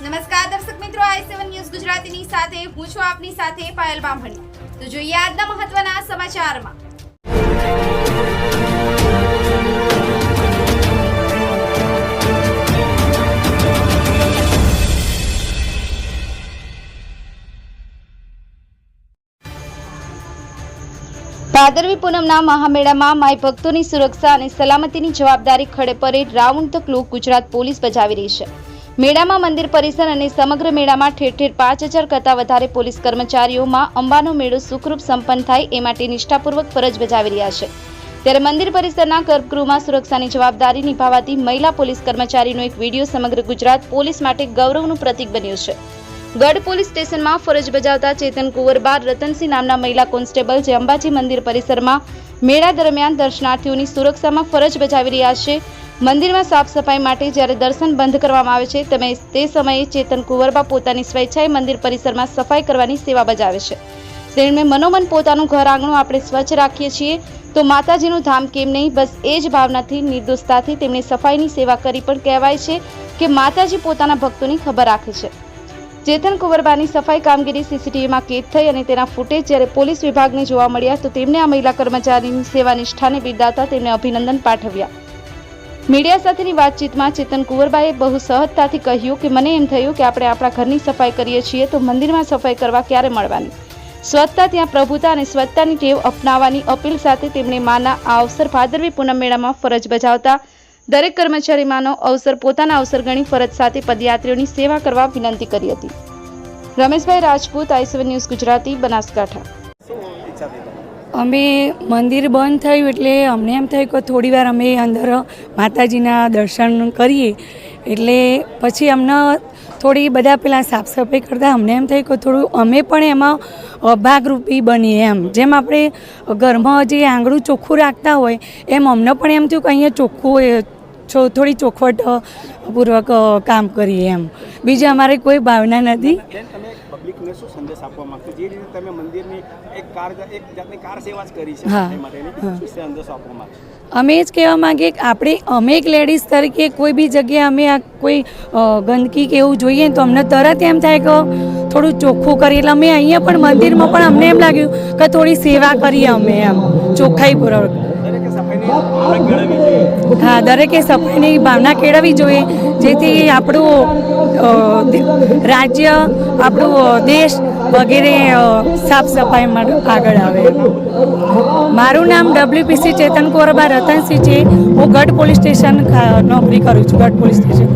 નમસ્કાર દર્શક મિત્રો, i7 ન્યૂઝ ગુજરાતીની સાથે હું છું આપની સાથે પાયલ બામણી। તો જોઈએ આજના મહત્વના સમાચારમાં। ભાદરવી પૂનમના મહામેળામાં માઈ ભક્તોની સુરક્ષા અને સલામતીની જવાબદારી ખડે parade round the clock Gujarat police બજાવી રહી છે। મેળામાં મંદિર પરિસર અને સમગ્ર મેળામાં ઠેર ઠેર 5000 કરતાં વધારે પોલીસ કર્મચારીઓમાં અંબાનો મેળો સુખરૂપ સંપન્ન થાય એ માટે નિષ્ઠાપૂર્વક ફરજ બજાવી રહ્યા છે। ત્યારે મંદિર પરિસરના ગર્ભગૃહમાં સુરક્ષાની જવાબદારી નિભાવતી મહિલા પોલીસ કર્મચારીનો એક વિડીયો સમગ્ર ગુજરાત પોલીસ માટે ગૌરવનું પ્રતીક બન્યો છે। ગઢ પોલીસ સ્ટેશનમાં ફરજ બજાવતા ચેતન કુંવરબા રતનસિંહ નામના મહિલા કોન્સ્ટેબલ જે અંબાજી મંદિર પરિસરમાં મેળા દરમિયાન દર્શનાર્થીઓની સુરક્ષામાં ફરજ બજાવી રહ્યા છે। મંદિરમાં સાફ સફાઈ માટે જ્યારે દર્શન બંધ કરવામાં આવે છે તે સમયે ચેતન કુંવરબા પોતાની સ્વેચ્છાએ મંદિર પરિસરમાં સફાઈ કરવાની સેવા બજાવે છે। તેમણે મનોમન પોતાનું ઘર આંગણું આપણે સ્વચ્છ રાખીએ છીએ તો માતાજીનું ધામ કેમ નહીં, બસ એ જ ભાવનાથી નિર્દોષતાથી તેમણે સફાઈની સેવા કરી પણ કહેવાય છે કે માતાજી પોતાના ભક્તોની ખબર રાખે છે। ચેતન કુંવરબાની સફાઈ કામગીરી સીસીટીવીમાં કેદ થઈ અને તેના ફૂટેજ જ્યારે પોલીસ વિભાગને જોવા મળ્યા તો તેમણે આ મહિલા કર્મચારીની સેવા નિષ્ઠાને બિરદાવતા તેમને અભિનંદન પાઠવ્યા। મીડિયા સાથેની વાતચીતમાં ચેતન કુંવરબાએ બહુ સહજતાથી કહ્યું કે મને એમ થયું કે આપણે આપણા ઘરની સફાઈ કરીએ છીએ તો મંદિરમાં સફાઈ કરવા ક્યારે મળવાની, સ્વચ્છતા ત્યાં પ્રભુતા અને સ્વચ્છતાની ટેવ અપનાવવાની અપીલ સાથે તેમણે માના આ અવસર ભાદરવી પૂનમ મેળામાં ફરજ બજાવતા દરેક કર્મચારીમાંનો અવસર પોતાના અવસર ગણી ફરજ સાથે પદયાત્રીઓની સેવા કરવા વિનંતી કરી હતી। Rameshbhai Rajput, i7 news Gujarati, Banaskantha. અમે મંદિર બંધ થયું એટલે અમને એમ થયું કે થોડી વાર અમે અંદર માતાજીના દર્શન કરીએ, એટલે પછી અમને થોડી બધા પેલા સાફ સફાઈ કરતાં અમને એમ થયું કે થોડું અમે પણ એમાં ભાગરૂપી બનીએ એમ, જેમ આપણે ઘરમાં જે આંગણું ચોખ્ખું રાખતા હોય એમ અમને પણ એમ થયું કે અહીંયા ચોખ્ખું થોડી ચોખવટ પૂર્વક કામ કરીએ એમ, બીજી અમારે કોઈ ભાવના નથી। પબ્લિકને શું સંદેશ આપવા માંગતો, જે રીતે તમે મંદિરની એક જાતની કાર સેવા જ કરી છે એ માટેની શું સંદેશ આપવા માંગો? અમે જ કહેવા માંગીએ કે અમે એક લેડીઝ તરીકે કોઈ બી જગ્યાએ અમે આ કોઈ ગંદકી કે એવું જોઈએ તો અમને તરત એમ થાય કે થોડું ચોખ્ખું કરીએ, એટલે અમે અહીંયા પણ મંદિરમાં પણ અમને એમ લાગ્યું કે થોડી સેવા કરીએ અમે એમ ચોખ્ખાઈપૂર્વક। હા, દરેકે સફાઈની ભાવના કેળવવી જોઈએ જેથી આપણું રાજ્ય, આપણું દેશ વગેરે સાફ સફાઈમાં આગળ આવે। મારું નામ WPC ચેતન કુંવરબા રતનસિંહ છે। હું ગઢ પોલીસ સ્ટેશન નોકરી કરું છું, ગઢ પોલીસ સ્ટેશન।